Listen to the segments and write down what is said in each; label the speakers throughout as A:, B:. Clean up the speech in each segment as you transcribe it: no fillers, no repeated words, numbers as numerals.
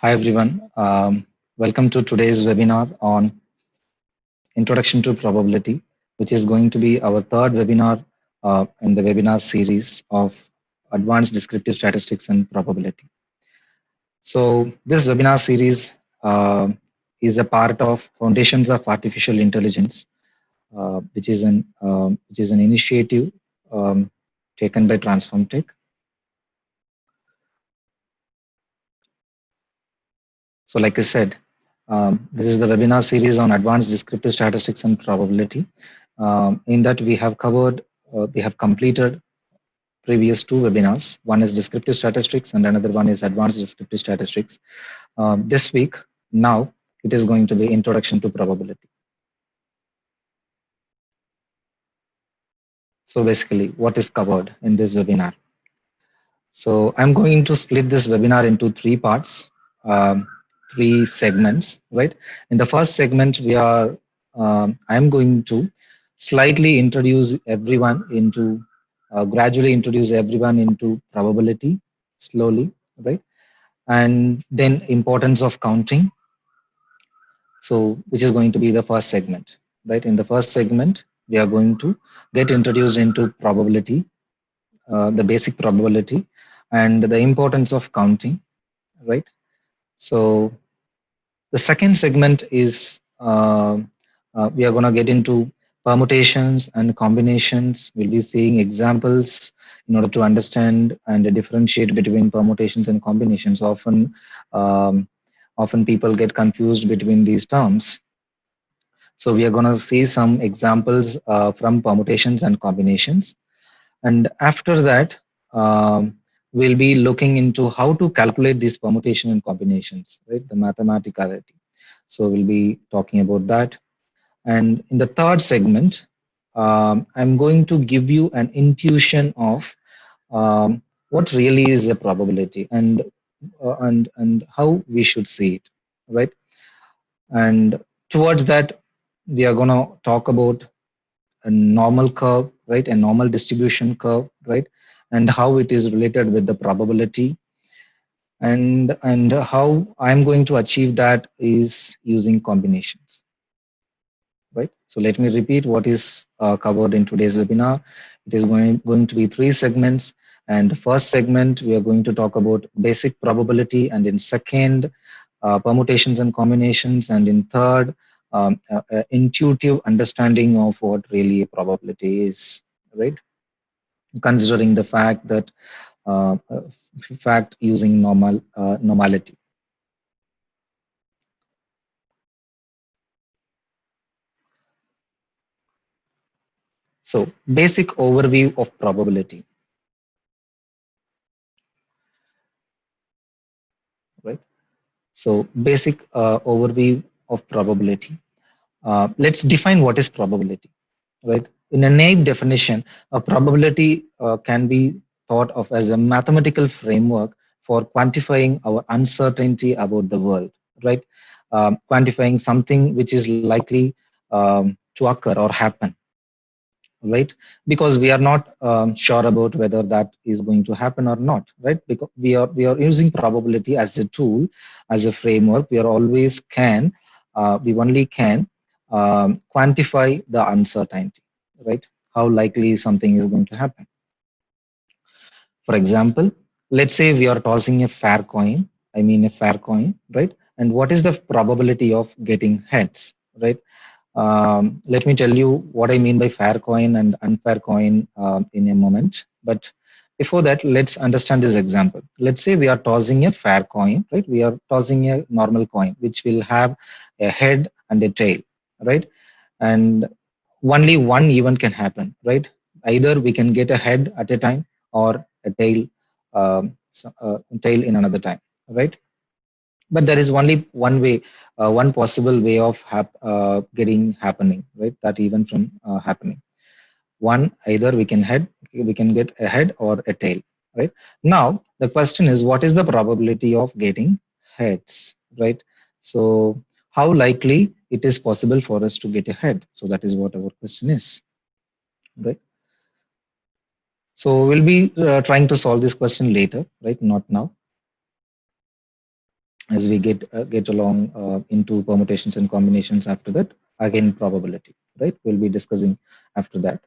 A: Hi everyone. Welcome to today's webinar on Introduction to Probability, which is going to be our third webinar in the webinar series of Advanced Descriptive Statistics and Probability. So this webinar series uh, is a part of Foundations of Artificial Intelligence, which is an initiative um, taken by Transform Tech. So like I said, this is the webinar series on advanced descriptive statistics and probability. In that we have completed previous two webinars. One is descriptive statistics and another one is advanced descriptive statistics. This week, now it is going to be introduction to probability. So basically what is covered in this webinar. So I'm going to split this webinar into three parts, three segments, right? In the first segment, I'm going to slightly introduce everyone into, gradually introduce everyone into probability slowly, right? And then importance of counting. So which is going to be the first segment, right? In the first segment, we are going to get introduced into probability, the basic probability and the importance of counting, right? So the second segment is we are going to get into permutations and combinations. We'll be seeing examples in order to understand and differentiate between permutations and combinations. Um, Often people get confused between these terms. So we are going to see some examples from permutations and combinations. And after that, we'll be looking into how to calculate these permutation and combinations, right? The mathematicality. So we'll be talking about that. And in the third segment, I'm going to give you an intuition of what really is a probability and how we should see it, right? And towards that, we are going to talk about a normal curve, right? A normal distribution curve, right? And how it is related with the probability and how I'm going to achieve that is using combinations, right? So let me repeat what is covered in today's webinar. It is going to be three segments. And first segment, we are going to talk about basic probability, and in second, permutations and combinations, and in third, intuitive understanding of what really a probability is, right? Considering the fact that fact using normality. So basic overview of probability, right? So basic overview of probability. Let's define what is probability, right? In a naive definition, a probability can be thought of as a mathematical framework for quantifying our uncertainty about the world, right? Quantifying something which is likely to occur or happen, right? Because we are not sure about whether that is going to happen or not, right? Because we are using probability as a tool, as a framework. We only can quantify the uncertainty, right? How likely something is going to happen. For example, let's say we are tossing a fair coin. I mean a fair coin, right? And what is the probability of getting heads, right? Let me tell you what I mean by fair coin and unfair coin in a moment. But before that, let's understand this example. Let's say we are tossing a fair coin, right? We are tossing a normal coin, which will have a head and a tail, right? And only one event can happen, right? Either we can get a head at a time or a tail in another time, right? But there is only one way, one possible way of getting happening, right? That event from happening. One, either we can get a head or a tail, right? Now the question is, what is the probability of getting heads, right? So how likely it is possible for us to get a head? So that is what our question is, right? So we'll be trying to solve this question later, right? Not now. as we get along into permutations and combinations after that. Again, probability, right? We'll be discussing after that.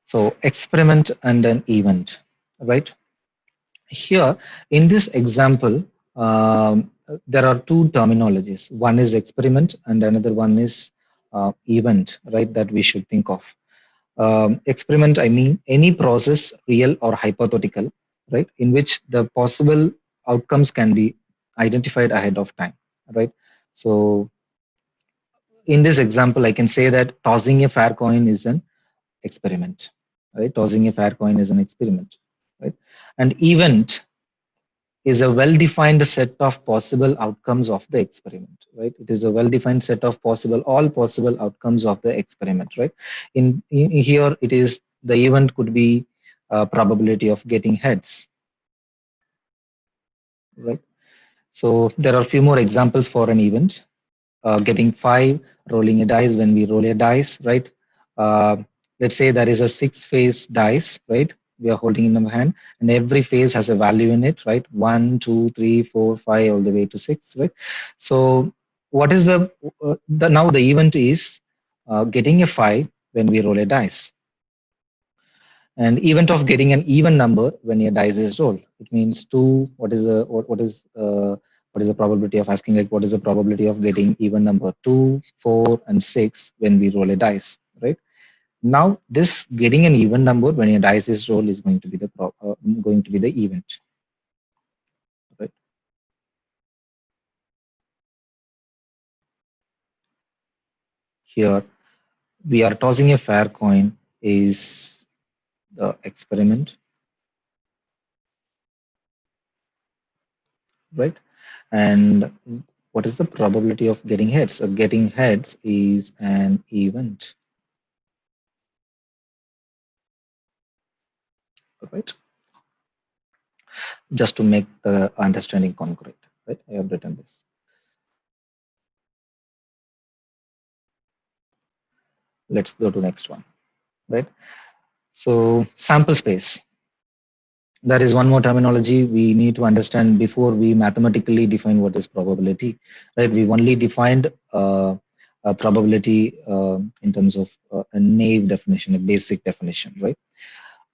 A: So experiment and an event, right? Here in this example, there are two terminologies. One is experiment and another one is event, right? That we should think of. Experiment, I mean any process, real or hypothetical, right? In which the possible outcomes can be identified ahead of time, right? So in this example, I can say that tossing a fair coin is an experiment, right? Tossing a fair coin is an experiment, right? And event is a well-defined set of possible outcomes of the experiment, right? It is a well-defined set of all possible outcomes of the experiment, right? In here, it is the event could be probability of getting heads, right? So there are a few more examples for an event. Getting 5, rolling a dice when we roll a dice, right? Uh, let's say there is a 6-phase dice, right? We are holding in our hand, and every phase has a value in it, right? 1, 2, 3, 4, 5, all the way to 6, right? So, what is the now the event is getting a 5 when we roll a dice, and event of getting an even number when a dice is rolled. It means two. What is the probability of asking, like, what is the probability of getting even number 2, 4, and 6 when we roll a dice, right? Now this getting an even number when a dice is rolled is going to be the event, right? Here we are tossing a fair coin is the experiment, right? And what is the probability of getting heads? Getting heads is an event, right? Just to make the understanding concrete, right? I have written this. Let's go to next one, right? So sample space. There is one more terminology we need to understand before we mathematically define what is probability, right? We've only defined a probability in terms of a naive definition, a basic definition, right?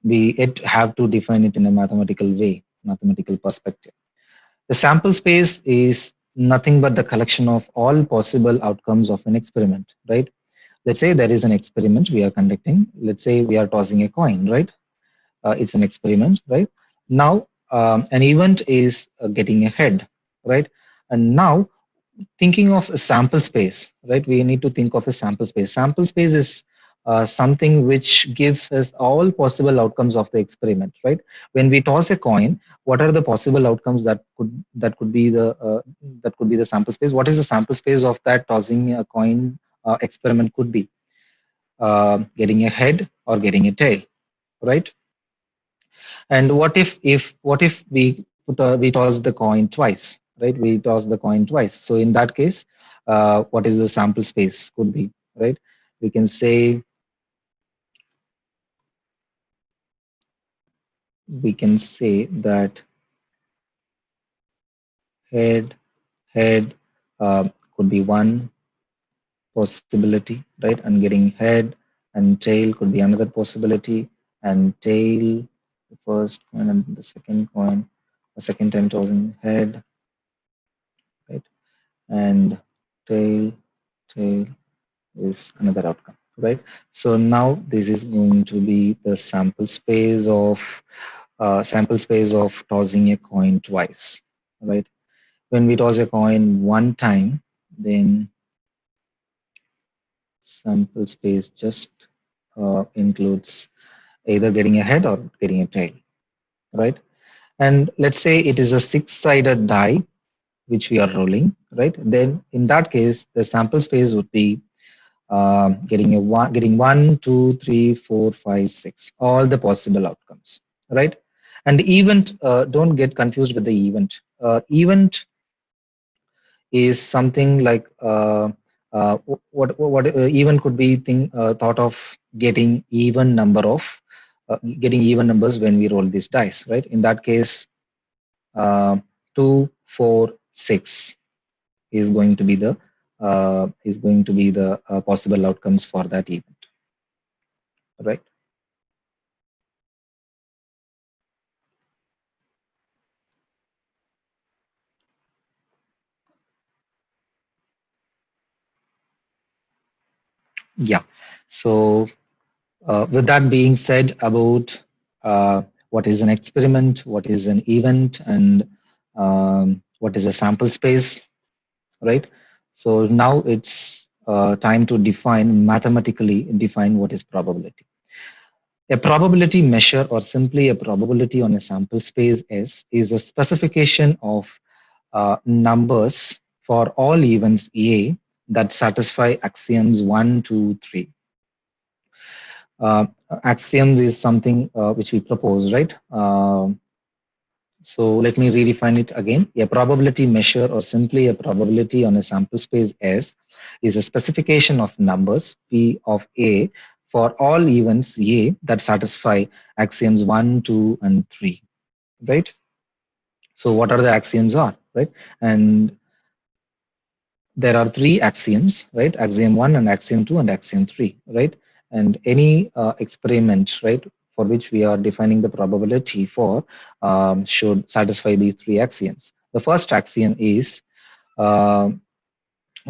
A: We yet have to define it in a mathematical way, mathematical perspective. The sample space is nothing but the collection of all possible outcomes of an experiment, right? Let's say there is an experiment we are conducting. Let's say we are tossing a coin, right? It's an experiment, right? Now, an event is getting a head, right? And now, thinking of a sample space, right? We need to think of a sample space. Sample space is something which gives us all possible outcomes of the experiment, right? When we toss a coin, what are the possible outcomes that could be the sample space? What is the sample space of that tossing a coin experiment could be? Getting a head or getting a tail, right? And what if we toss the coin twice, right? We toss the coin twice. So in that case, what is the sample space could be, right? We can say that head head could be one possibility, right? And getting head and tail could be another possibility, and tail the first coin and the second coin, the second time tossing head, right? And tail tail is another outcome, right? So now this is going to be the sample space of tossing a coin twice, right? When we toss a coin one time, then sample space just includes either getting a head or getting a tail, right? And let's say it is a six-sided die which we are rolling, right? Then in that case, the sample space would be getting 1, 2, 3, 4, 5, 6, all the possible outcomes, right? And event, don't get confused with the event. Event is something like what even could be thought of getting even number of getting even numbers when we roll these dice, right? In that case, 2, 4, 6 is going to be the possible outcomes for that event, right? Yeah. So with that being said about what is an experiment, what is an event, and what is a sample space, right? So now it's time to mathematically define what is probability. A probability measure, or simply a probability on a sample space, is a specification of numbers for all events A that satisfy axioms 1, 2, 3. Axioms is something which we propose, right? So let me redefine it again. A probability measure, or simply a probability on a sample space S, is a specification of numbers P of A for all events A that satisfy axioms 1, 2, and 3, right? So what are the axioms are, right? And there are three axioms, right? Axiom 1 and axiom 2 and axiom 3, right? And any experiment, right, for which we are defining the probability for should satisfy these three axioms. The first axiom is uh,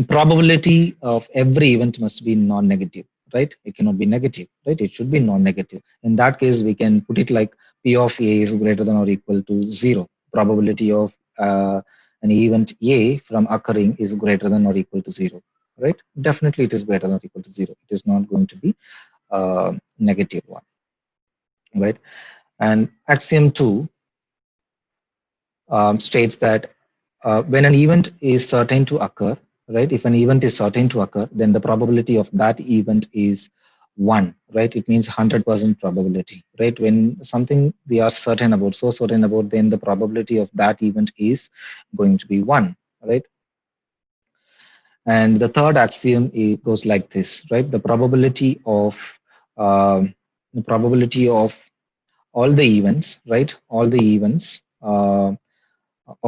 A: probability of every event must be non-negative, right? It cannot be negative, right? It should be non-negative. In that case, we can put it like P of A is greater than or equal to 0. Probability of an event A from occurring is greater than or equal to 0, right? Definitely it is greater than or equal to 0. It is not going to be negative one, right? And axiom 2 states that when an event is certain to occur, right? If an event is certain to occur, then the probability of that event is 1, right? It means 100% probability, right? When something we are certain about, so certain about, then the probability of that event is going to be 1, right? And the third axiom goes like this, right? Um, the probability of all the events, right? All the events of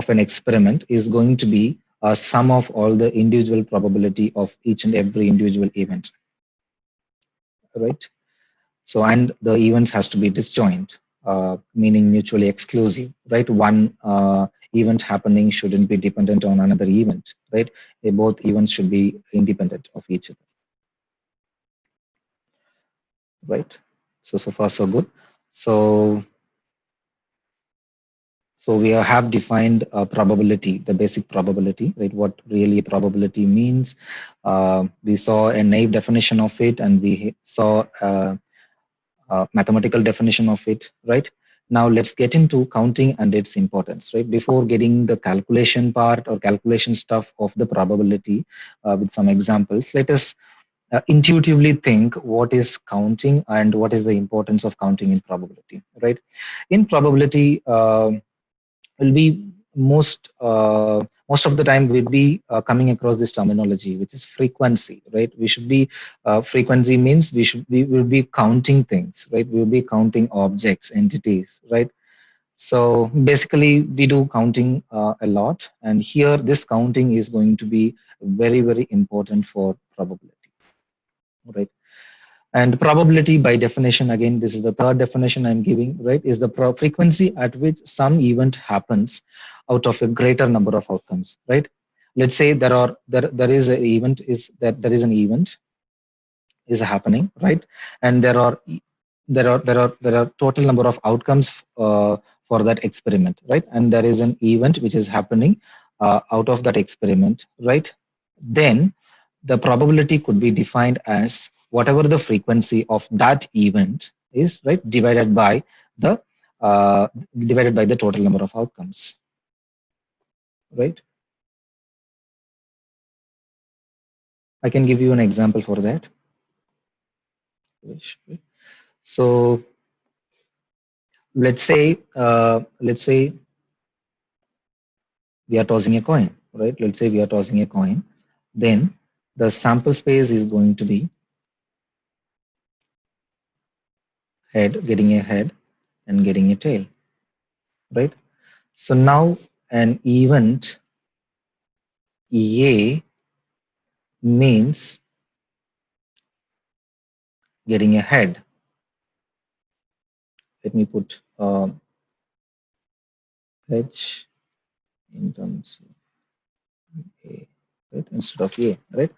A: an experiment is going to be a sum of all the individual probability of each and every individual event, right? So, and the events has to be disjoint, meaning mutually exclusive, right? One event happening shouldn't be dependent on another event, right? Both events should be independent of each other, right? So, so far so good. So, so we have defined probability, the basic probability, right? What really a probability means. We saw a naive definition of it, and we saw a mathematical definition of it, right? Now let's get into counting and its importance, right? Before getting the calculation part or calculation stuff of the probability with some examples, let us intuitively think what is counting and what is the importance of counting in probability, right? In probability, will be most of the time we'll be coming across this terminology, which is frequency, right? We should be frequency means we will be counting things, right? We'll be counting objects, entities, right? So basically we do counting a lot, and here this counting is going to be very important for probability, right? And probability by definition, again, this is the third definition I'm giving, right, is the frequency at which some event happens out of a greater number of outcomes, right? Let's say there is an event an event is happening, right? And there are total number of outcomes for that experiment, right? And there is an event which is happening out of that experiment, right? Then the probability could be defined as whatever the frequency of that event is, right, the uh, divided by the total number of outcomes, right? I can give you an example for that. So let's say we are tossing a coin, right? Let's say we are tossing a coin. Then the sample space is going to be head, getting a head, and getting a tail, right? So now an event A means getting a head. Let me put H in terms of A, right, instead of A, right?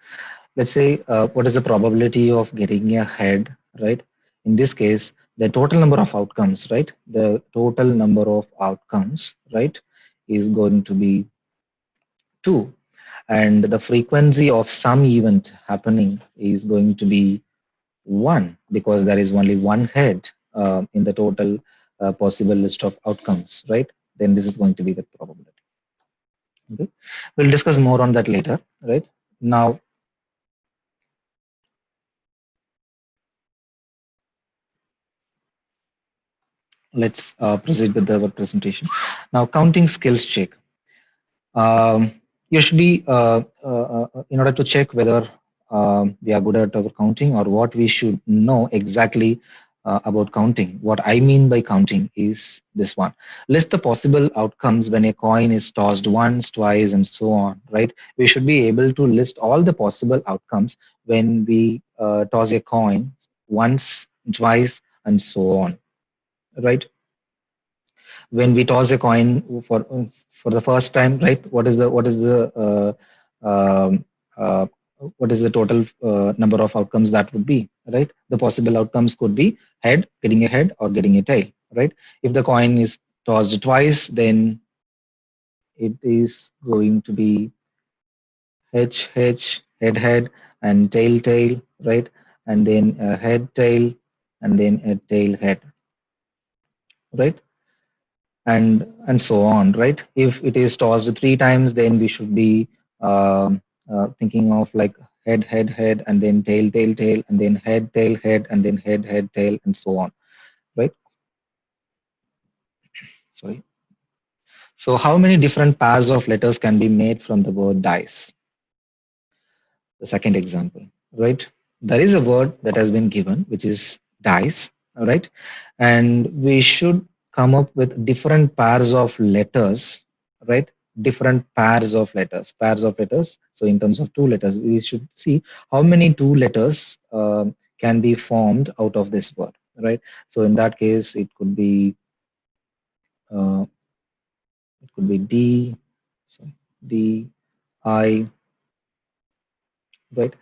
A: Let's say what is the probability of getting a head, right? In this case, the total number of outcomes, right? The total number of outcomes, right, is going to be 2. And the frequency of some event happening is going to be 1 because there is only one head in the total possible list of outcomes, right? Then this is going to be the probability. Okay. We'll discuss more on that later, right? Now, let's proceed with the presentation. Now, counting skills check. Usually, in order to check whether we are good at our counting or what we should know exactly about counting. What I mean by counting is this one. List the possible outcomes when a coin is tossed once, twice, and so on, right? We should be able to list all the possible outcomes when we toss a coin once, twice, and so on, right? When we toss a coin for the first time, right? Um, uh, what is the total number of outcomes that would be, right? The possible outcomes could be head, getting a head, or getting a tail, right? If the coin is tossed twice, then it is going to be head, head, and tail, tail, right? And then a head, tail, and then a tail, head, right? And so on, right? If it is tossed 3 times, then we should be thinking of like head, head, head, and then tail, tail, tail, and then head, tail, head, and then head, head, tail, and so on, right? Sorry. So how many different pairs of letters can be made from the word dice? The second example, right? There is a word that has been given, which is dice, all right? And we should come up with different pairs of letters, right? Different pairs of letters. So in terms of 2 letters, we should see how many 2 letters can be formed out of this word, right? So in that case, uh, it could be D, sorry, D, I, right?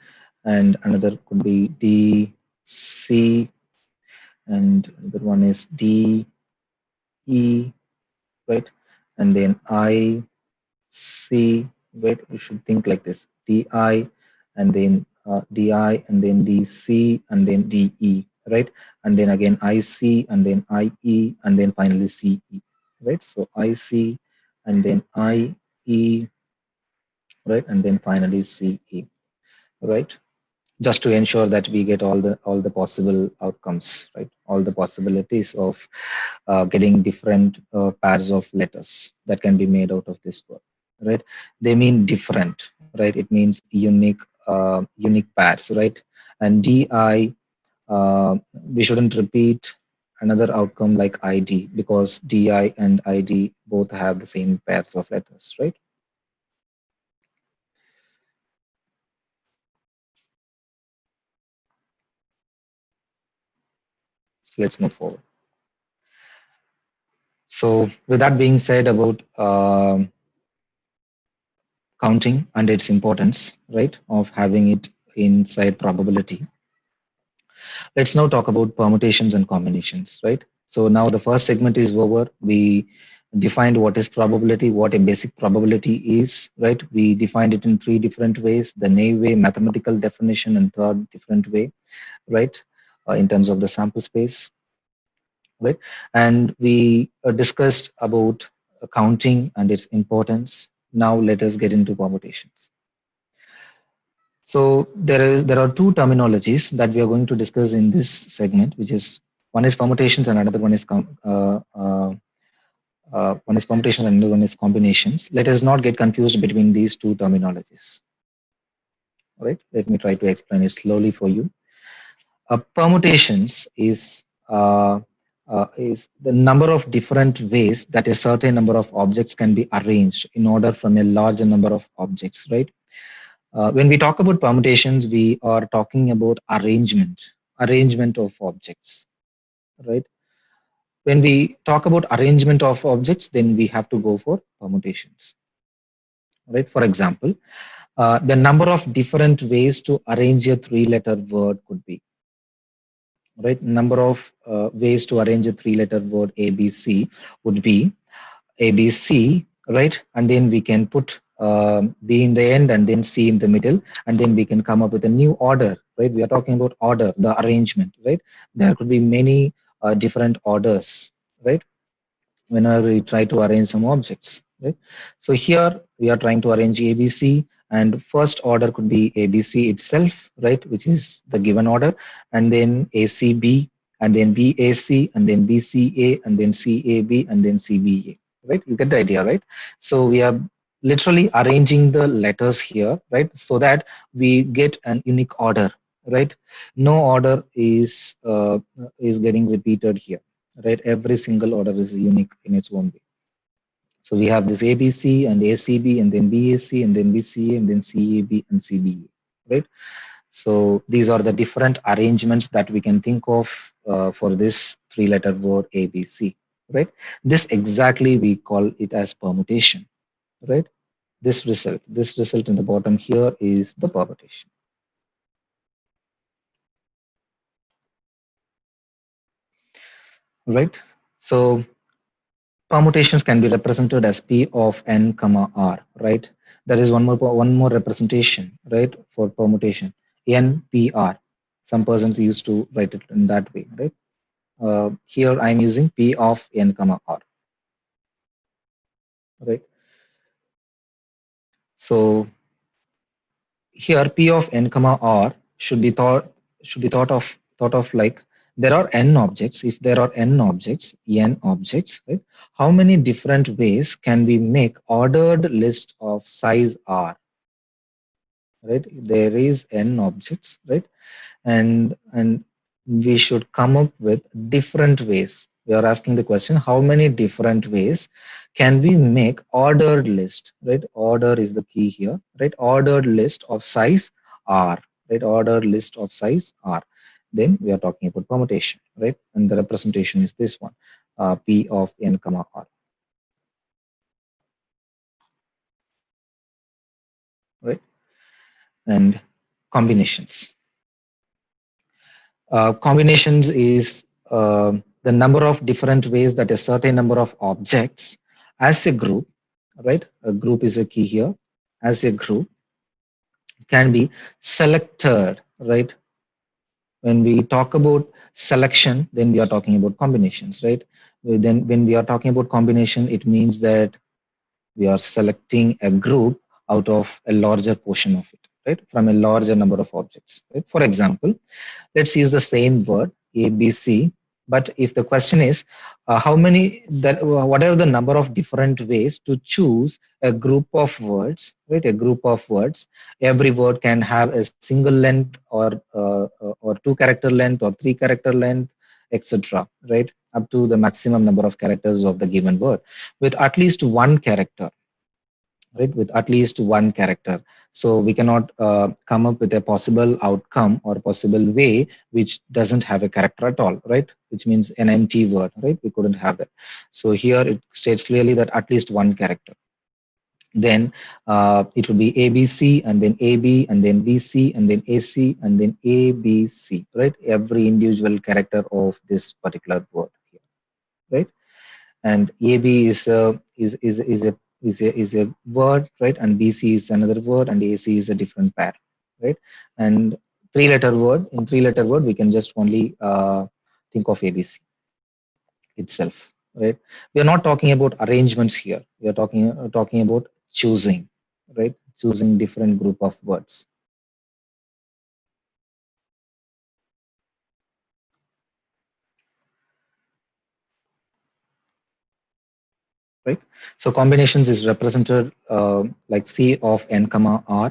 A: And another could be D, C, and another one is D, E, right? And then I, C, right? We should think like this: D, I, and then D, I, and then D, C, and then D, E, right? And then again I, C, and then I, E, and then finally C, E, right? So I, C, and then I, E, right? And then finally C, E, right? Just to ensure that we get all the possible outcomes, right? All the possibilities of getting different pairs of letters that can be made out of this word, right? They mean different, right? It means unique pairs, right? And di, we shouldn't repeat another outcome like id because di and id both have the same pairs of letters, right? So let's move forward. So with that being said about counting and its importance, right, of having it inside probability. Let's now talk about permutations and combinations, right? So now the first segment is over. We defined what is probability, what a basic probability is, right? We defined it in 3 different ways: the naive way, mathematical definition, and third different way, right? In terms of the sample space, right? And we discussed about counting and its importance. Now let us get into permutations. So there are 2 terminologies that we are going to discuss in this segment, which is one is permutations and another one is permutation and another one is combinations. Let us not get confused between these 2 terminologies. right? Let me try to explain it slowly for you. Permutations is the number of different ways that a certain number of objects can be arranged in order from a larger number of objects, right? When we talk about permutations, we are talking about arrangement of objects, right? When we talk about arrangement of objects, then we have to go for permutations, right? For example, the number of different ways to arrange a three-letter word could be, right? Number of ways to arrange a three-letter word ABC would be ABC, right? And then we can put B in the end and then C in the middle, and then we can come up with a new order, right? We are talking about order, the arrangement, right? There could be many different orders, right? Whenever we try to arrange some objects, right? So here we are trying to arrange ABC, and first order could be ABC itself, right? Which is the given order, and then ACB, and then BAC, and then BCA, and then CAB, and then CBA, right? You get the idea, right? So we are literally arranging the letters here, right? So that we get an unique order, right? No order is getting repeated here, right? Every single order is unique in its own way. So we have this ABC and ACB and then BAC and then BCA and then CAB and CBA, right? So these are the different arrangements that we can think of for this three-letter word ABC, right? This exactly we call it as permutation, right? This result in the bottom here is the permutation, right? So permutations can be represented as P of n comma r, right? There is one more representation, right, for permutation, n p r. Some persons used to write it in that way, right? Here I am using P of n comma r, right? So here P of n comma r should be thought of like there are n objects. If there are n objects, right? How many different ways can we make ordered list of size r, right? There is n objects, right? And we should come up with different ways. We are asking the question, how many different ways can we make ordered list, right? Order is the key here, right? Ordered list of size r, right? Ordered list of size r. Then we are talking about permutation, right? And the representation is this one, p of n comma r, right? And combinations. Combinations is the number of different ways that a certain number of objects as a group, right? A group is a key here. As a group can be selected, right? When we talk about selection, then we are talking about combinations, right? Then when we are talking about combination, it means that we are selecting a group out of a larger portion of it, right? From a larger number of objects, right? For example, let's use the same word ABC, but if the question is what are the number of different ways to choose a group of words, right? A group of words, every word can have a single length or two character length or three character length, etc., right? Up to the maximum number of characters of the given word with at least one character, right? With at least one character. So we cannot come up with a possible outcome or possible way which doesn't have a character at all, right? Which means an empty word, right? We couldn't have that. So here it states clearly that at least one character. Then it will be ABC and then AB and then BC and then AC and then ABC, right? Every individual character of this particular word here, right? And AB is a word, right? And BC is another word, and AC is a different pair, right? And three-letter word, in three-letter word, we can just only think of ABC itself, right? We are not talking about arrangements here. We are talking about choosing, right? Choosing different group of words, right? So combinations is represented like C of n comma r,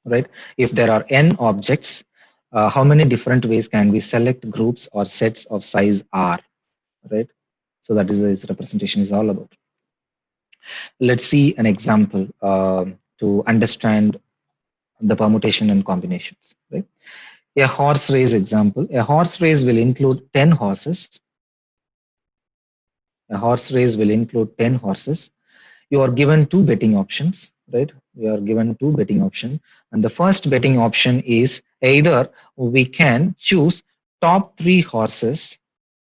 A: right? If there are n objects, how many different ways can we select groups or sets of size r, right? So that is this representation is all about. Let's see an example to understand the permutation and combinations, right? A horse race example. A horse race will include 10 horses. A horse race will include 10 horses. You are given two betting options, right? You are given two betting options. And the first betting option is either we can choose top three horses,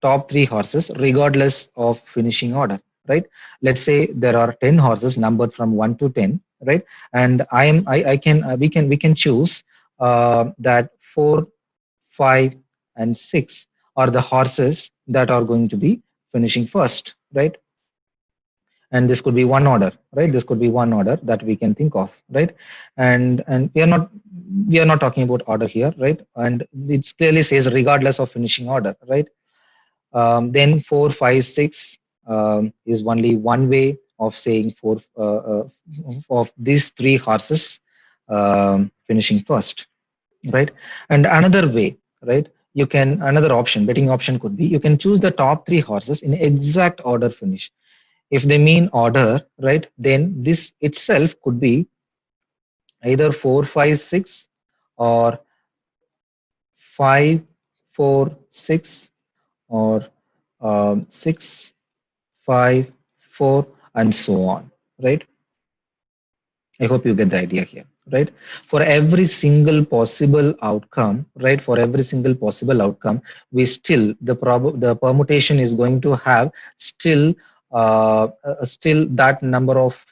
A: regardless of finishing order, right? Let's say there are 10 horses numbered from 1 to 10, right? And I can, we can choose that 4, 5, and 6 are the horses that are going to be finishing first, right? And this could be one order, right? This could be one order that we can think of, right? And we are not talking about order here, right? And it clearly says regardless of finishing order, right? Then 4, 5, 6 is only one way of saying four of these three horses finishing first, right? And another way, right? You can, another option, betting option could be you can choose the top three horses in exact order finish. If they mean order, right, then this itself could be either 4, 5, 6 or 5, 4, 6 or 6, 5, 4, and so on, right? I hope you get the idea here, right? For every single possible outcome, right? For every single possible outcome, we still the permutation is going to have still still that number of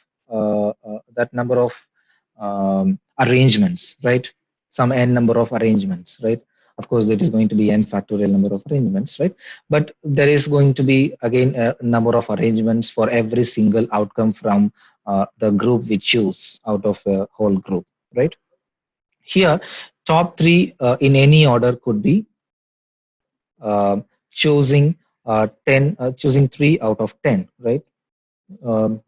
A: arrangements, right? Some n number of arrangements, right? Of course, that is going to be n factorial number of arrangements, right? But there is going to be again a number of arrangements for every single outcome from the group we choose out of a whole group, right? Here, top three in any order could be uh, choosing 10, choosing 3 out of 10, right?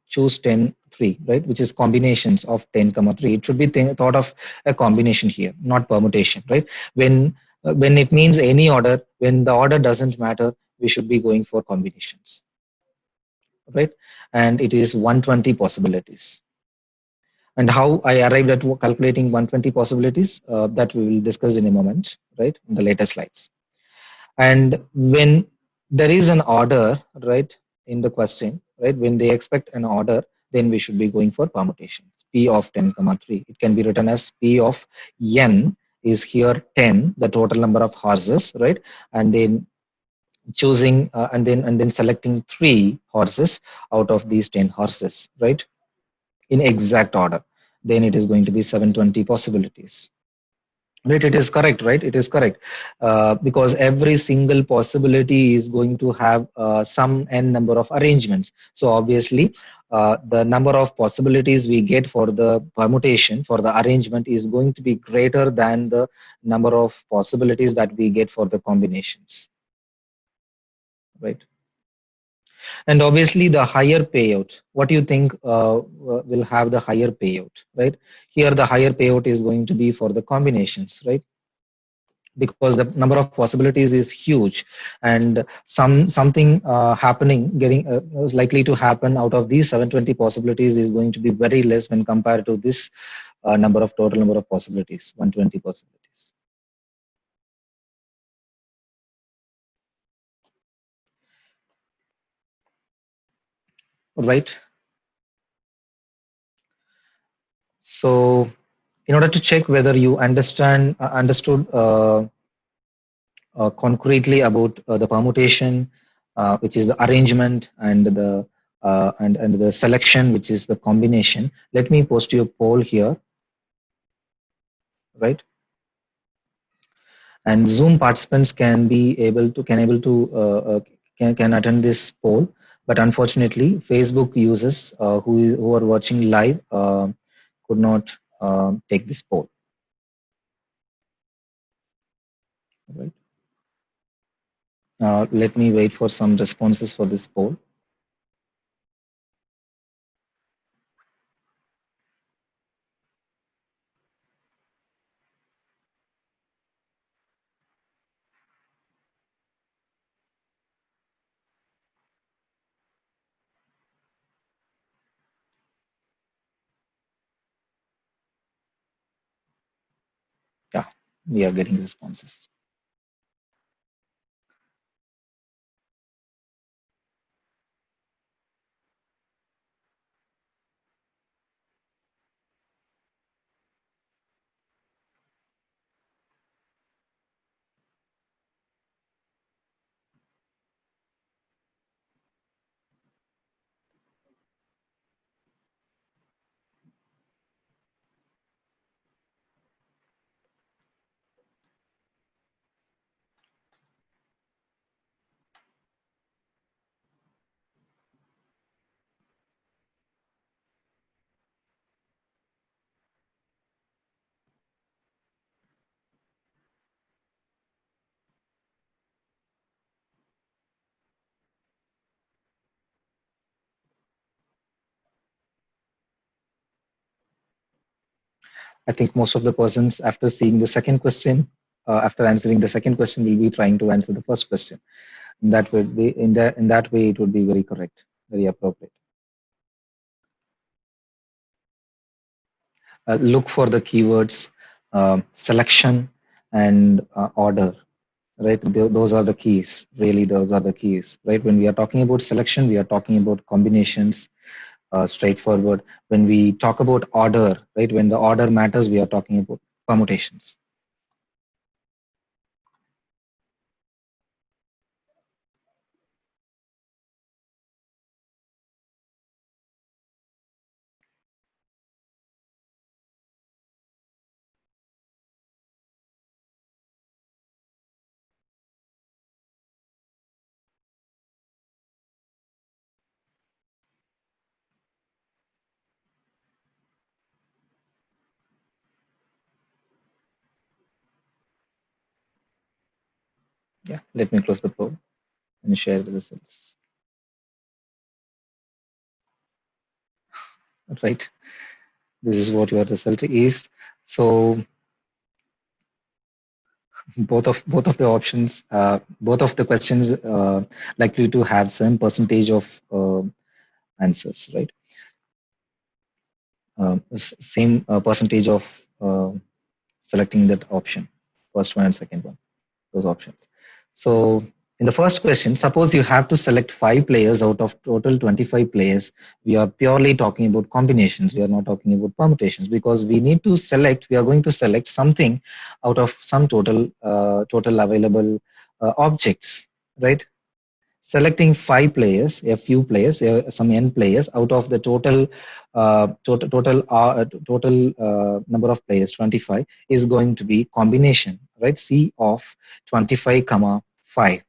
A: Choose 10, 3, right? Which is combinations of 10, comma 3. It should be thought of a combination here, not permutation, right? When it means any order, when the order doesn't matter, we should be going for combinations, right? And it is 120 possibilities. And how I arrived at calculating 120 possibilities, that we will discuss in a moment, right, in the later slides. And when there is an order, right, in the question, right, when they expect an order, then we should be going for permutations. P of 10, comma 3. It can be written as P of n is here 10, the total number of horses, right? And then choosing and then selecting 3 horses out of these 10 horses, right, in exact order. Then it is going to be 720 possibilities. Right, it is correct, right? It is correct. Because every single possibility is going to have some n number of arrangements. So obviously, the number of possibilities we get for the permutation, for the arrangement, is going to be greater than the number of possibilities that we get for the combinations, right? And obviously the higher payout, what do you think will have the higher payout, right? Here the higher payout is going to be for the combinations, right? Because the number of possibilities is huge, and something happening getting is likely to happen out of these 720 possibilities is going to be very less when compared to this total number of possibilities, 120 possibilities, right? So in order to check whether you understood concretely about the permutation, which is the arrangement, and the selection, which is the combination. Let me post you a poll here, right? And Zoom participants can attend this poll, but unfortunately, Facebook users who are watching live could not take this poll, right? Let me wait for some responses for this poll. we are getting responses. I think most of the persons, after seeing the second question, after answering the second question, will be trying to answer the first question. That would be in that way it would be very correct, very appropriate. Look for the keywords selection and order, right? Those are the keys. Really, those are the keys, right? When we are talking about selection, we are talking about combinations, straightforward. When we talk about order, right? When the order matters, we are talking about permutations. Yeah, let me close the poll and share the results. Right, this is what your result is. So both of the options, both of the questions likely to have some percentage of answers, right? Same percentage of selecting that option, first one and second one, those options. So in the first question, suppose you have to select 5 players out of total 25 players. We are purely talking about combinations. We are not talking about permutations, because we need to select, we are going to select something out of some total available objects, right? Selecting 5 players, a few players, some n players out of the total number of players, 25, is going to be combination, right? C of 25 comma 5,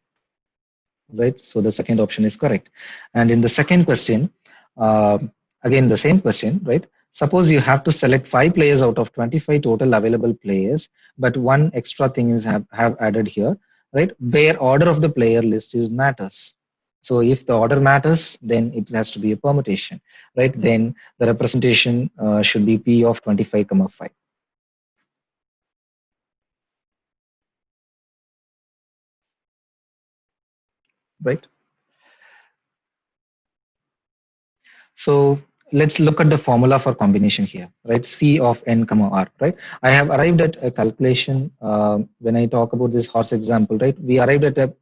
A: right? So the second option is correct. And in the second question, uh, again the same question, right? Suppose you have to select 5 players out of 25 total available players, but one extra thing is have added here, right? Where order of the player list is matters. So if the order matters, then it has to be a permutation, right? Then the representation should be P of 25 comma 5, right? So let's look at the formula for combination here, right? C of n comma r, right? I have arrived at a calculation when I talk about this horse example, right? We arrived at a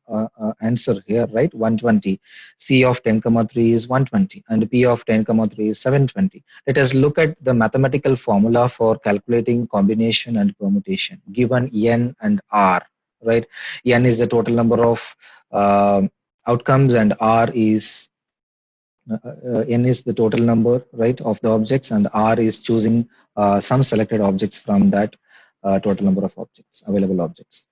A: answer here, right? 120. C of 10 comma 3 is 120 and P of 10 comma 3 is 720. Let us look at the mathematical formula for calculating combination and permutation given n and r, right? N is the total number of outcomes and r is n is the total number, right, of the objects, and r is choosing some selected objects from that total number of objects, available objects.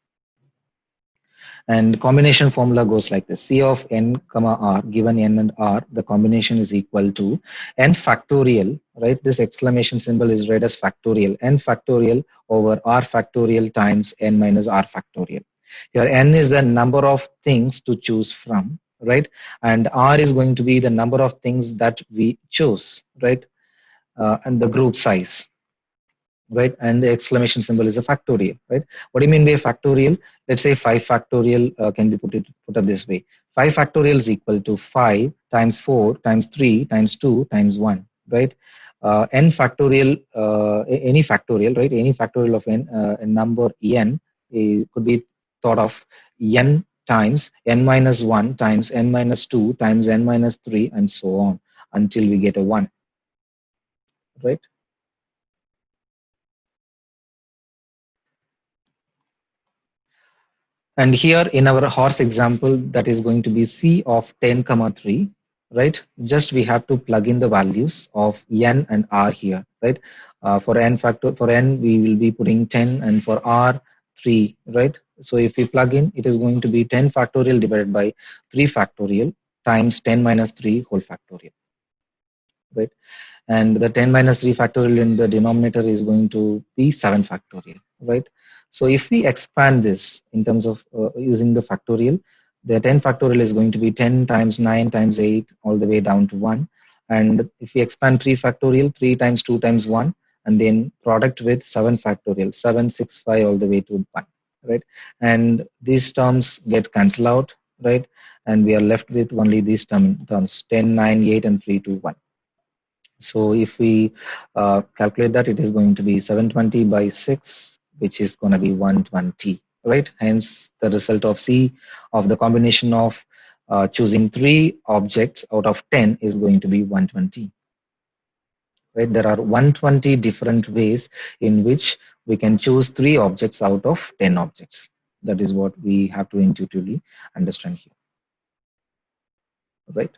A: And combination formula goes like this: C of n comma r, given n and r, the combination is equal to n factorial, right? This exclamation symbol is read as factorial, n factorial over r factorial times n minus r factorial. Here n is the number of things to choose from, right? And r is going to be the number of things that we chose, right? And the group size, right? And the exclamation symbol is a factorial, right? What do you mean by a factorial? Let's say 5 factorial can be put up this way. 5 factorial is equal to 5 times 4 times 3 times 2 times 1, right? n factorial, any factorial, right? Any factorial of n, a number n could be thought of n times n minus 1 times n minus 2 times n minus 3 and so on until we get a 1, right? And here in our horse example, that is going to be C of 10 comma 3, right? Just we have to plug in the values of n and r here, right? For n factor, for n we will be putting 10 and for r 3, right? So if we plug in, it is going to be 10 factorial divided by 3 factorial times 10 minus 3 whole factorial, right? And the 10 minus 3 factorial in the denominator is going to be 7 factorial, right? So if we expand this in terms of using the factorial, the 10 factorial is going to be 10 times 9 times 8 all the way down to 1. And if we expand 3 factorial, 3 times 2 times 1, and then product with 7 factorial, 7, 6, 5 all the way to 1, right? And these terms get cancelled out, right? And we are left with only these terms 10, 9, 8, and 3, 2, 1. So if we calculate that, it is going to be 720 by 6, which is going to be 120, right? Hence, the result of C of the combination of choosing 3 objects out of 10 is going to be 120. Right? There are 120 different ways in which we can choose 3 objects out of 10 objects. That is what we have to intuitively understand here, right?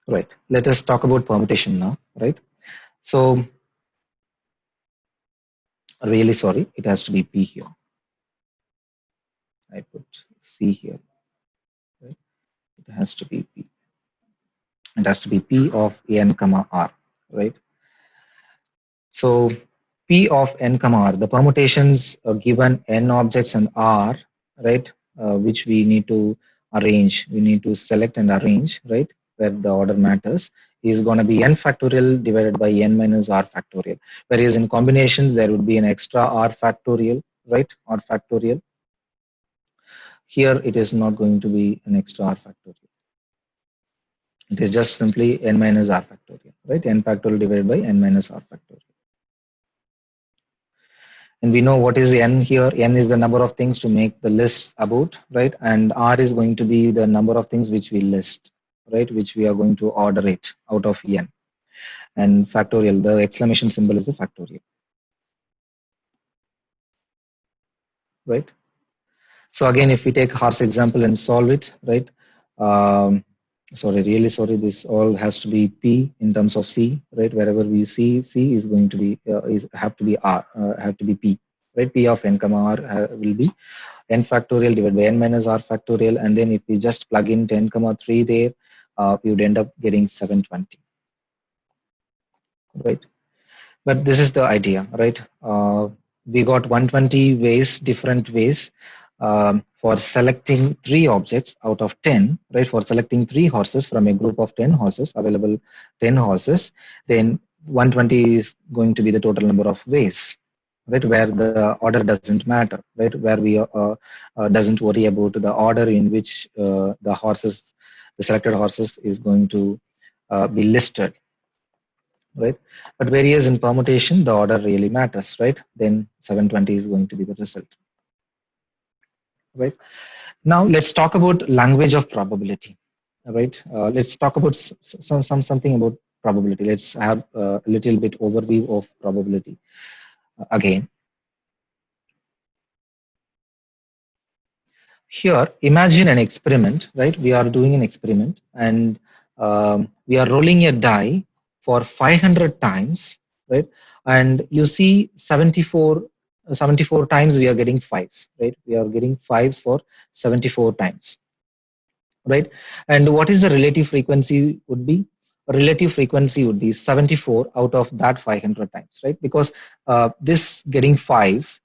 A: Right. Let us talk about permutation now, right? So really sorry, it has to be P here. I put C here, right? It has to be P. It has to be P of n comma r, right? So P of n comma r, the permutations given n objects and r, right? Which we need to arrange, we need to select and arrange, right? Where the order matters is going to be n factorial divided by n minus r factorial. Whereas in combinations, there would be an extra r factorial, right? R factorial. Here it is not going to be an extra r factorial. It is just simply n minus r factorial, right? N factorial divided by n minus r factorial. And we know what is n here. N is the number of things to make the list about, right? And r is going to be the number of things which we list, right? Which we are going to order it out of n. And factorial, the exclamation symbol is the factorial, right? So again, if we take horse example and solve it, right? Sorry, really sorry, this all has to be P in terms of C, right? Wherever we see C is going to be, have to be R, have to be P, right? P of n comma R will be n factorial divided by n minus R factorial. And then if we just plug in 10 comma 3 there, we would end up getting 720, right? But this is the idea, right? We got 120 ways, different ways for selecting 3 objects out of 10, right? For selecting 3 horses from a group of 10 horses, available 10 horses, then 120 is going to be the total number of ways, right? Where the order doesn't matter, right? Where we doesn't worry about the order in which the horses, the selected horses is going to be listed, right? But whereas in permutation, the order really matters, right? Then 720 is going to be the result, right? Now let's talk about language of probability, right? Let's talk about something about probability. Let's have a little bit overview of probability again. Here, imagine an experiment, right? We are doing an experiment and we are rolling a die for 500 times, right? And you see 74 times we are getting fives, right? We are getting fives for 74 times, right? And what is the relative frequency would be? Relative frequency would be 74 out of that 500 times, right? Because this getting fives,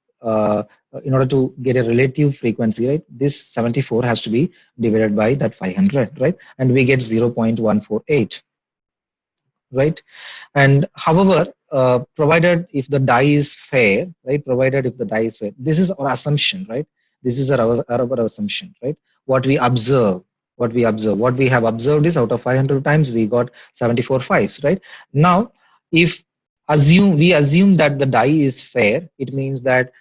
A: in order to get a relative frequency, right, this 74 has to be divided by that 500, right? And we get 0.148, right? And however, provided if the die is fair, right? Provided if the die is fair, this is our assumption, right? This is our assumption, right? what we observe. What we have observed is out of 500 times we got 74 fives, right? Now, if we assume that the die is fair, it means that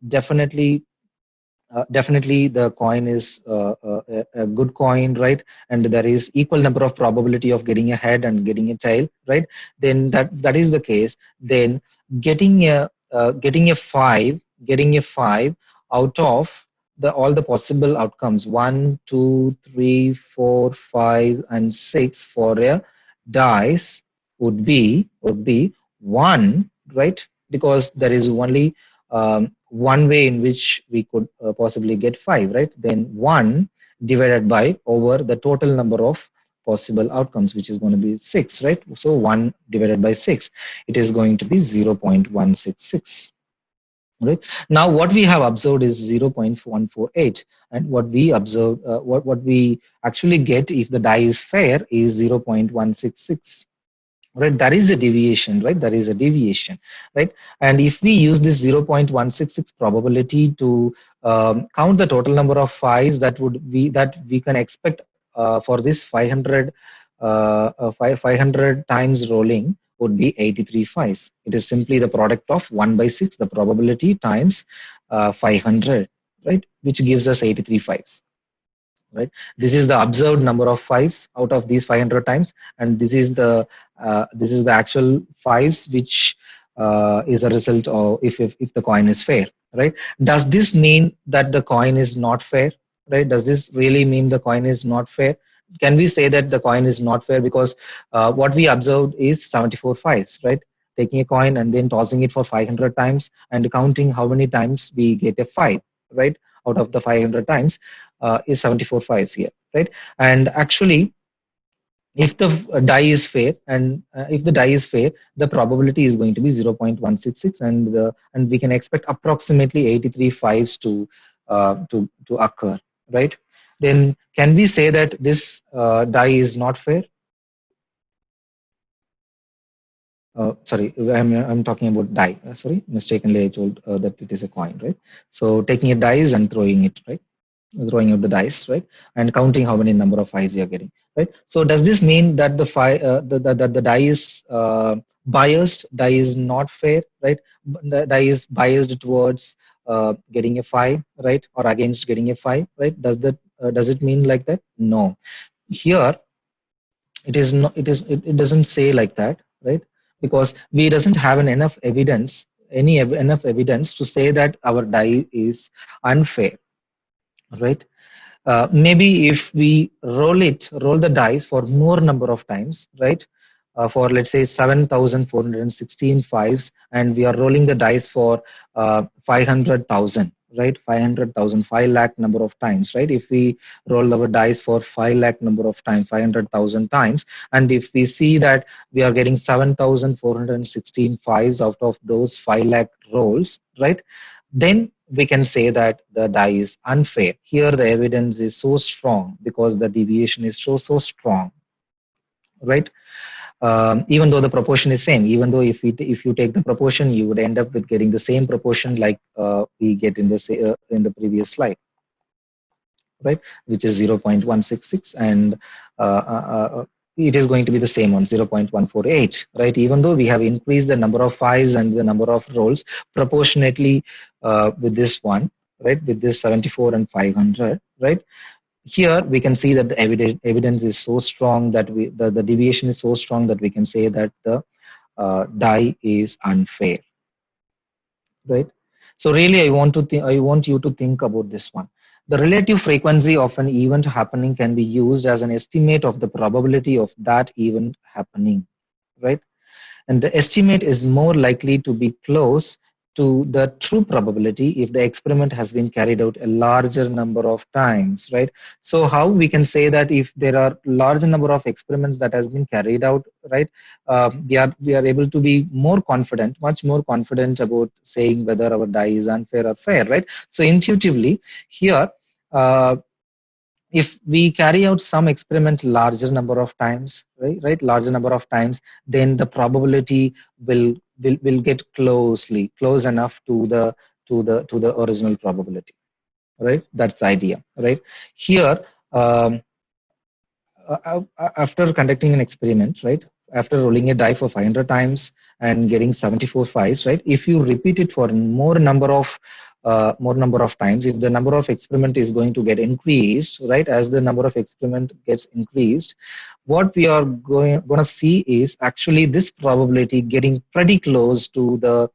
A: definitely the coin is a good coin, right? And there is equal number of probability of getting a head and getting a tail, right? Then that is the case. Then getting a five out of the all the possible outcomes, 1, 2, 3, 4, 5 and 6 for a dice would be 1, right? Because there is only one way in which we could possibly get 5, right? Then 1 divided by over the total number of possible outcomes, which is going to be 6, right? So 1 divided by 6, it is going to be 0.166. Right now, what we have observed is 0.148, and what we observe, what we actually get if the die is fair is 0.166. Right, there is a deviation, right? There is a deviation, right? And if we use this 0.166 probability to count the total number of fives that we can expect for this 500 times rolling would be 83 fives. It is simply the product of 1 by 6, the probability times 500, right? Which gives us 83 fives. Right, this is the observed number of fives out of these 500 times, and this is the actual fives, which is a result of if the coin is fair, right? Does this mean that the coin is not fair, right? Does this really mean the coin is not fair? Can we say that the coin is not fair because what we observed is 74 fives, right? Taking a coin and then tossing it for 500 times and counting how many times we get a 5, right? Out of the 500 times is 74 fives here, right? And actually, if the die is fair, and if the die is fair, the probability is going to be 0.166, and we can expect approximately 83 fives to occur, right? Then can we say that this die is not fair? Sorry, I'm talking about die. Sorry, mistakenly I told that it is a coin, right? So taking a dice and throwing it, right? Throwing out the dice, right, and counting how many number of fives you're getting, right? So does this mean that the die is biased? Die is not fair, right? The die is biased towards getting a 5, right, or against getting a 5, right? Does it mean like that? No. Here it is not. It doesn't say like that, right? Because we doesn't have enough evidence, enough evidence to say that our die is unfair, right? Maybe if we roll the dice for more number of times, right? For let's say 7,416 fives, and we are rolling the dice for 500,000, right? 500,000, 5 lakh number of times, right? If we roll our dice for 5 lakh number of times, 500,000 times, and if we see that we are getting 7,416 fives out of those 5 lakh rolls, right? Then we can say that the die is unfair. Here the evidence is so strong because the deviation is so strong, right? Even though the proportion is same, even though if you take the proportion, you would end up with getting the same proportion like we get in the previous slide, right? Which is 0.166, and it is going to be the same on 0.148, right? Even though we have increased the number of fives and the number of rolls proportionately with this one, right? With this 74 and 500, right? Here we can see that the evidence is so strong that the deviation is so strong that we can say that the die is unfair, right? So really, I want you to think about this one. The relative frequency of an event happening can be used as an estimate of the probability of that event happening, right? And the estimate is more likely to be close to the true probability if the experiment has been carried out a larger number of times, right? So how we can say that if there are large number of experiments that has been carried out, right, we are able to be more confident, much more confident about saying whether our die is unfair or fair, right? So intuitively here, uh, if we carry out some experiment larger number of times, right, larger number of times, then the probability will get close enough to the original probability, right? That's the idea, right? Here, um, after conducting an experiment, right? After rolling a die for 500 times and getting 74 fives, right? If you repeat it for more number of times, if the number of experiment is going to get increased, right? As the number of experiment gets increased, what we are going to see is actually this probability getting pretty close to the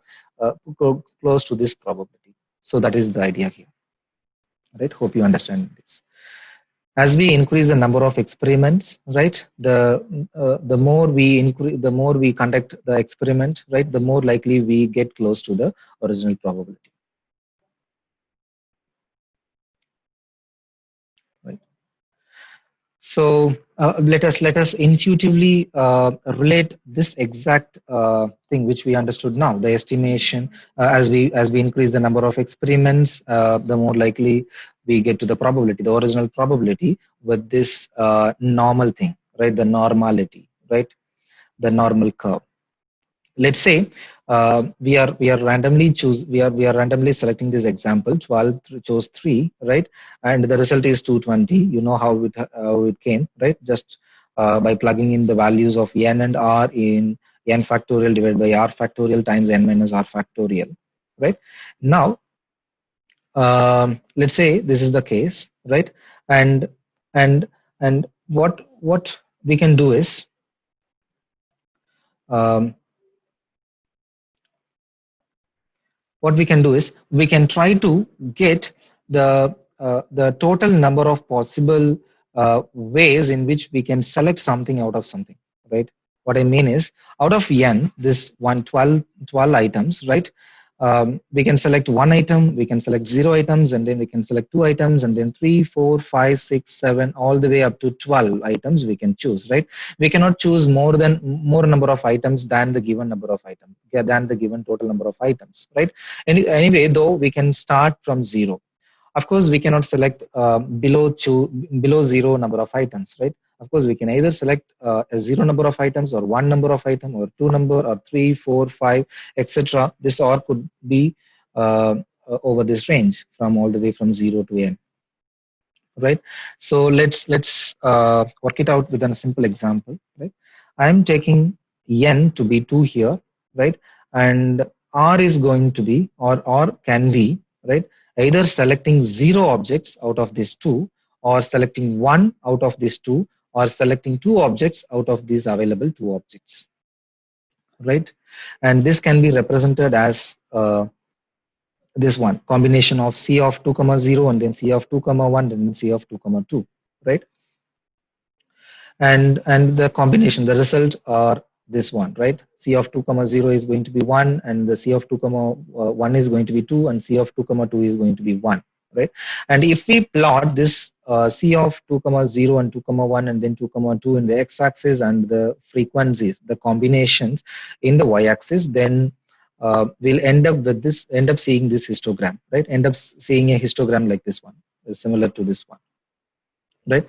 A: close to this probability. So that is the idea here, right? Hope you understand this. As we increase the number of experiments, right, the more we increase, the more we conduct the experiment, right, the more likely we get close to the original probability, right? So let us intuitively relate this exact thing which we understood now, the estimation. As we increase the number of experiments, the more likely we get to the probability, the original probability, with this normal thing, right? The normality, right? The normal curve. Let's say we are randomly selecting this example. 12 chose 3, right? And the result is 220. You know how it came, right? Just by plugging in the values of n and r in n factorial divided by r factorial times n minus r factorial, right? Now, let's say this is the case, right? And and and what we can do is, um, we can try to get the total number of possible ways in which we can select something out of something, right? What I mean is, out of n, this 12 items, right? We can select one item, we can select 0 items, and then we can select 2 items, and then 3, 4, 5, 6, 7, all the way up to 12 items we can choose, right? We cannot choose more number of items than the given number of items, yeah, than the given total number of items, right? Anyway, though, we can start from 0. Of course, we cannot select below 0 number of items, right? Of course, we can either select a 0 number of items, or 1 number of item, or 2 number, or 3, 4, 5, etc. This or could be uh, over this range, from all the way from 0 to n, right? So let's work it out with a simple example, right? I'm taking n to be 2 here, right? And r is going to be, or can be, right, either selecting 0 objects out of these 2, or selecting 1 out of these 2, or selecting 2 objects out of these available 2 objects, right? And this can be represented as this one combination of c of 2 comma 0, and then c of 2 comma 1, and then c of 2 comma 2, right? And the combination, the result are this one, right? C of 2 comma 0 is going to be 1, and the C of 2 comma 1 is going to be 2, and C of 2 comma 2 is going to be 1, right? And if we plot this C of 2 comma 0 and 2 comma 1 and then 2 comma 2 in the x-axis, and the frequencies, the combinations in the y-axis, then we'll end up seeing this histogram, right? End up seeing a histogram like this one, similar to this one, right?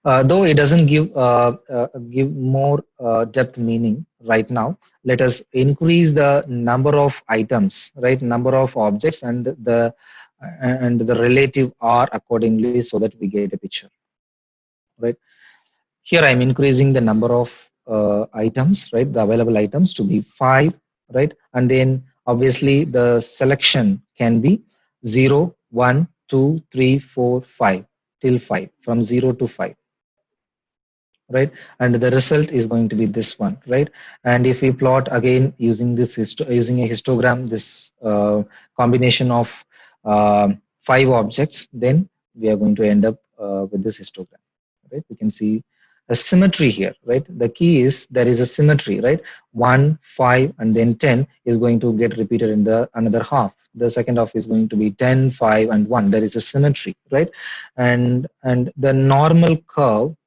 A: Though it doesn't give more depth meaning right now, let us increase the number of items, right? Number of objects, and the relative R accordingly, so that we get a picture, right? Here I'm increasing the number of items, right? The available items to be 5, right? And then obviously the selection can be 0, 1, 2, 3, 4, 5, till 5, from 0 to 5, right? And the result is going to be this one, right? And if we plot again using using a histogram, this combination of 5 objects, then we are going to end up with this histogram, right? We can see a symmetry here, right? The key is there is a symmetry, right? 1, 5, and then 10 is going to get repeated in the another half. The second half is going to be 10, 5, and 1. There is a symmetry, right? And the normal curve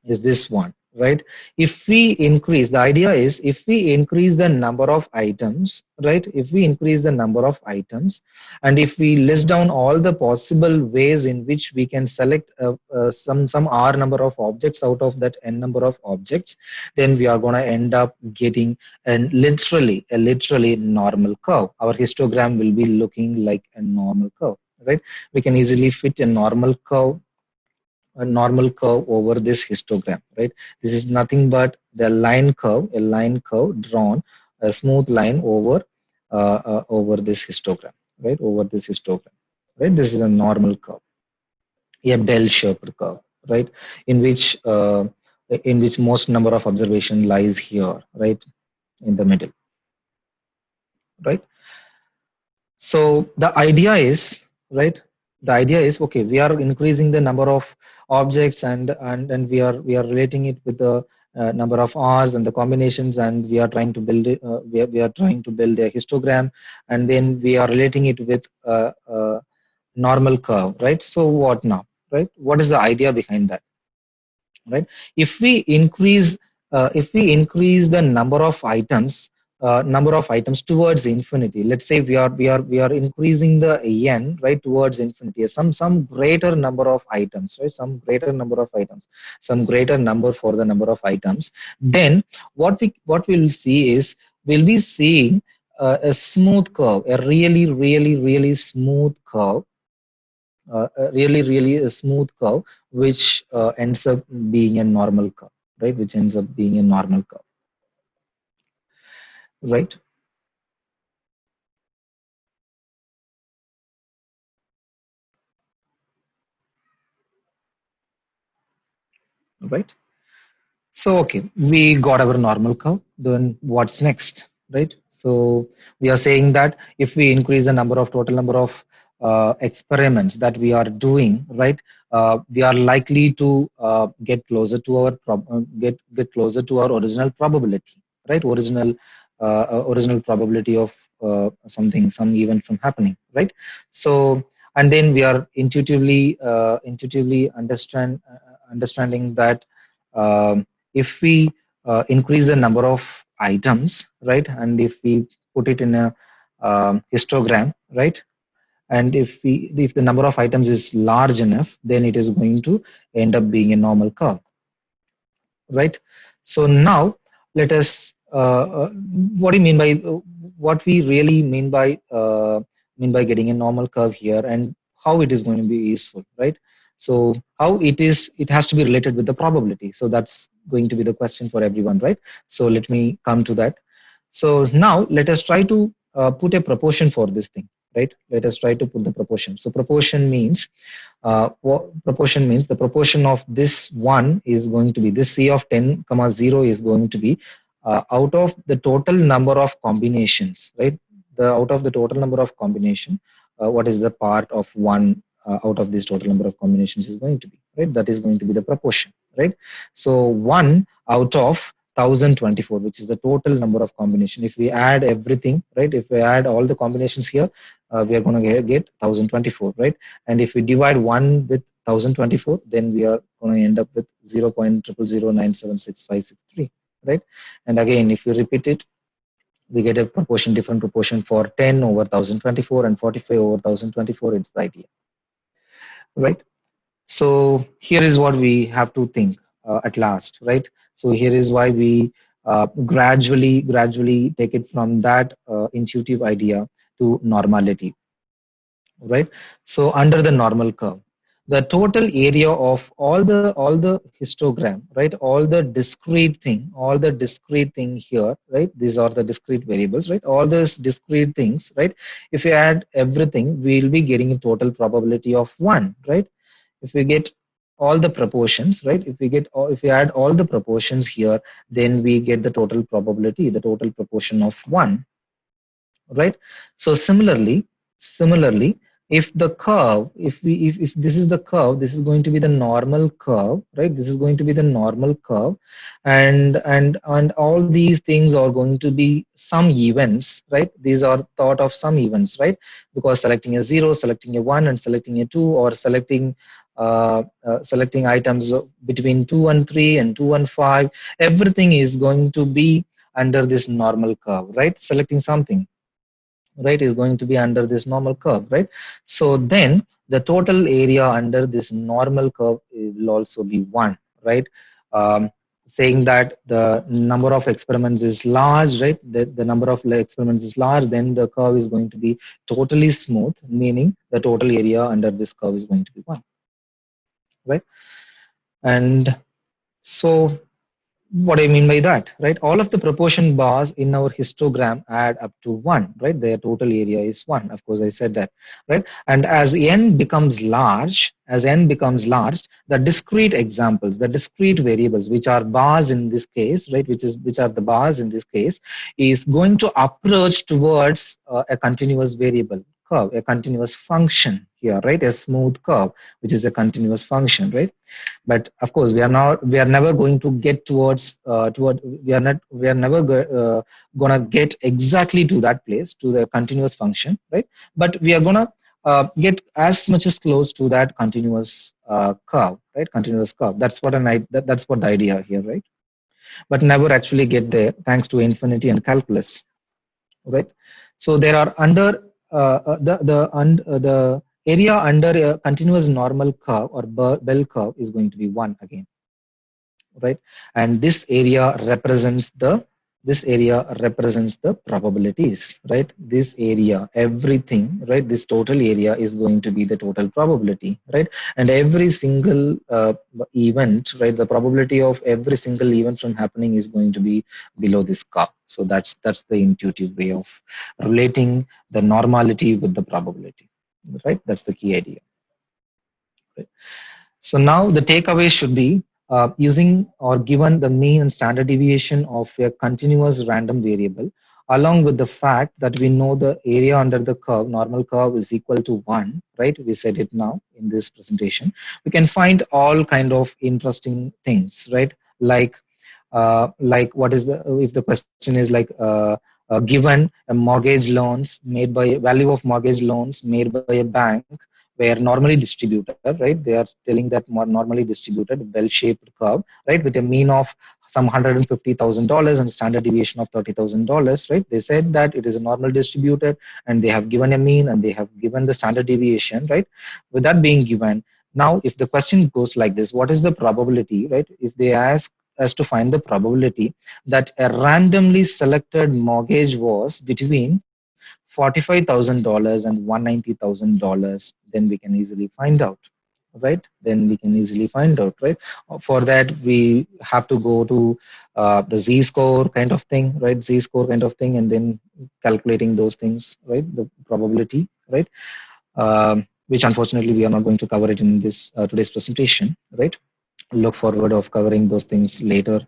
A: is this one, right? If we increase, the idea is, if we increase the number of items, right? If we increase the number of items, and if we list down all the possible ways in which we can select some r number of objects out of that n number of objects, then we are going to end up getting a literally normal curve. Our histogram will be looking like a normal curve, right? We can easily fit a normal curve over this histogram, right? This is nothing but the a line curve drawn, a smooth line over this histogram, right? Over this histogram, right? This is a normal curve, a bell-shaped curve, right? In which uh, in which most number of observation lies here, right, in the middle, right? So the idea is, right, the idea is, okay, we are increasing the number of objects, and we are relating it with the number of hours and the combinations, and we are trying to build it, we are trying to build a histogram, and then we are relating it with a normal curve, right? So what now, right? What is the idea behind that, right? If we increase the number of items towards infinity, let's say we are increasing the n, right, towards infinity, some greater number of items, right, some greater number for the number of items, then what we'll see is, we'll be seeing a smooth curve, a really smooth curve, really a smooth curve, which ends up being a normal curve, right? Which ends up being a normal curve, right? Right. So, okay, we got our normal curve. Then what's next, right? So we are saying that if we increase the total number of experiments that we are doing, right, we are likely to get closer to our get closer to our original probability, right? Original probability of some event from happening, right? So, and then we are intuitively understanding that. Um, if we increase the number of items, right, and if we put it in a histogram, right, and if the number of items is large enough, then it is going to end up being a normal curve, right? So now let us what do you mean by what we really mean by getting a normal curve here, and how it is going to be useful, right? So how it has to be related with the probability. So that's going to be the question for everyone, right? So let me come to that. So now let us try to put a proportion for this thing, right? Let us try to put the proportion. So proportion means the proportion of this one is going to be, this C of 10 comma 0 is going to be out of the total number of combinations, right? The out of the total number of combination, what is the part of one out of this total number of combinations is going to be, right? That is going to be the proportion, right? So 1 out of 1024, which is the total number of combination. If we add everything, right? If we add all the combinations here, we are going to get 1024, right? And if we divide 1 with 1024, then we are going to end up with 0.000976563, right? And again, if we repeat it, we get a different proportion for 10 over 1024 and 45 over 1024. It's the idea, right? So here is what we have to think at last, right? So here is why we gradually take it from that intuitive idea to normality, right? So under the normal curve, the total area of all the histogram, right? All the discrete thing here, right? These are the discrete variables, right? All these discrete things, right? If we add everything, we'll be getting a total probability of 1, right? If we get all the proportions, right? If we add all the proportions here, then we get the total probability, the total proportion of 1, right? So similarly, if the curve, if this is the curve, this is going to be the normal curve, right? This is going to be the normal curve, and all these things are going to be some events, right? These are thought of some events, right? Because selecting a 0, selecting a 1, and selecting a 2, or selecting items between 2 and 3 and 2 and 5, everything is going to be under this normal curve, right? Selecting something, right, is going to be under this normal curve, right? So then the total area under this normal curve will also be 1, right? um, saying that the number of experiments is large, right? The number of experiments is large, then the curve is going to be totally smooth, meaning the total area under this curve is going to be 1, right? And so what do I mean by that, right? All of the proportion bars in our histogram add up to 1, right? Their total area is 1. Of course, I said that, right? And as n becomes large, the discrete examples, the discrete variables, which are bars in this case, right? Which are the bars in this case, is going to approach towards a continuous variable curve, a continuous function here, right? A smooth curve, which is a continuous function, right? But of course we are never going to get toward we are never gonna get exactly to that place, to the continuous function, right? But we are gonna get as much as close to that continuous curve, right? Continuous curve, that's what the idea here, right? But never actually get there thanks to infinity and calculus, right? So there are under the area under a continuous normal curve or bell curve is going to be 1 again, right? And this area represents the probabilities, right? This area, everything, right? This total area is going to be the total probability, right? And every single event, right? The probability of every single event from happening is going to be below this curve. So that's the intuitive way of relating the normality with the probability, right? That's the key idea, right? So now the takeaway should be using or given the mean and standard deviation of a continuous random variable, along with the fact that we know the area under the curve, normal curve, is equal to 1, right? We said it now in this presentation. We can find all kind of interesting things, right? Like what is the, if the question is like given a mortgage loans made by value of mortgage loans made by a bank were normally distributed, right? They are telling that more normally distributed bell-shaped curve, right, with a mean of some $150,000 and standard deviation of $30,000, right? They said that it is a normal distributed, and they have given a mean and they have given the standard deviation, right? With that being given, now if the question goes like this, what is the probability, right? If they ask us to find the probability that a randomly selected mortgage was between $45,000 and $190,000, then we can easily find out, right? Then we can easily find out, right? For that, we have to go to the z-score kind of thing, right? Z-score kind of thing, and then calculating those things, right? The probability, right? Which unfortunately we are not going to cover it in this today's presentation, right? Look forward of covering those things later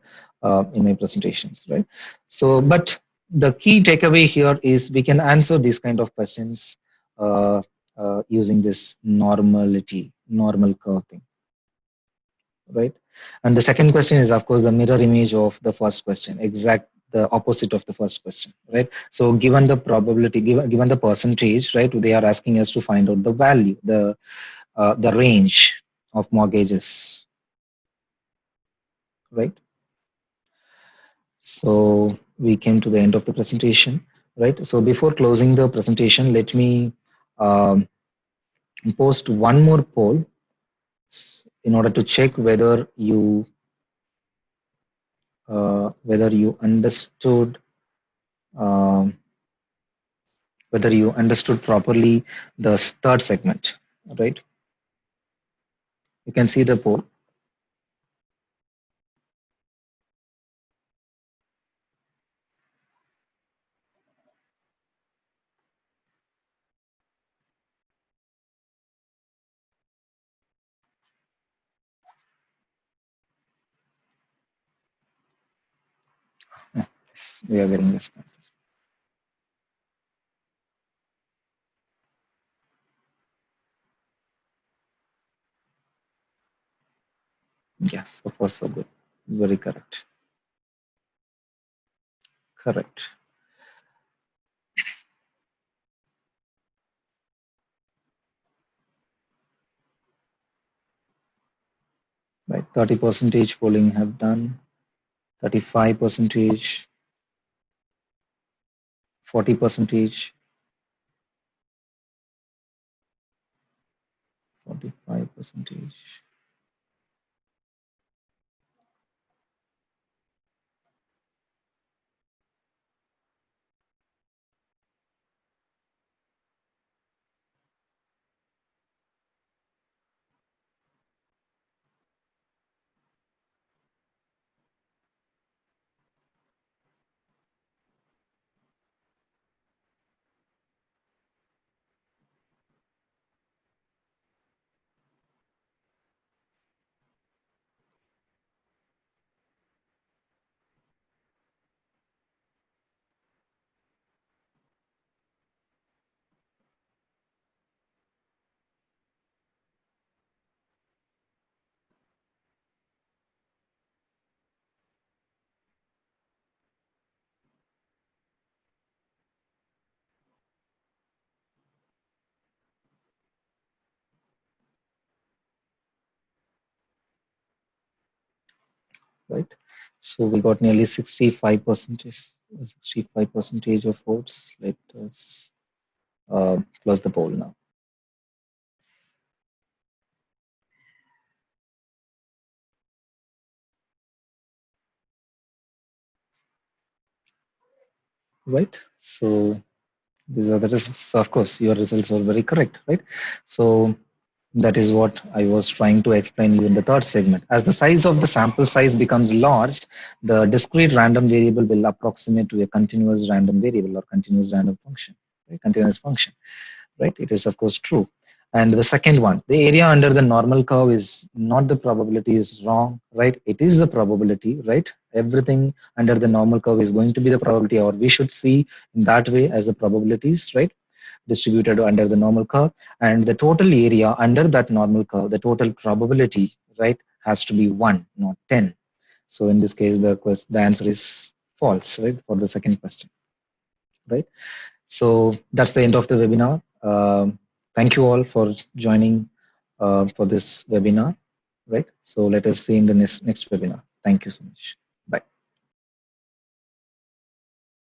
A: in my presentations, right? So, but the key takeaway here is we can answer these kind of questions using this normal curve thing, right? And the second question is, of course, the mirror image of the first question, exact the opposite of the first question, right? So given the probability, given the percentage, right, they are asking us to find out the value, the range of mortgages, right? So we came to the end of the presentation, right? So before closing the presentation, let me um, post one more poll in order to check whether you understood um, whether you understood properly the third segment, right? You can see the poll. Yes, we are getting responses. Yes, so far so good. Very correct. Correct. Right. 30 percentage polling have done. 35 percentage. 40 percentage. 45 percentage. right? So we got nearly 65 percentage of votes. Let us close the poll now. Right. So these are the results. So of course, your results are very correct, right? So that is what I was trying to explain you in the third segment. As the size of the sample size becomes large, the discrete random variable will approximate to a continuous random variable or continuous random function, right? Continuous function, right? It is of course true. And the second one, the area under the normal curve is not the probability is wrong, right? It is the probability, right? Everything under the normal curve is going to be the probability, or we should see in that way as the probabilities, right? Distributed under the normal curve, and the total area under that normal curve, the total probability, right, has to be 1, not 10. So in this case, the answer is false, right, for the second question, right? So that's the end of the webinar. Thank you all for joining for this webinar, right? So let us see in the next webinar. Thank you so much.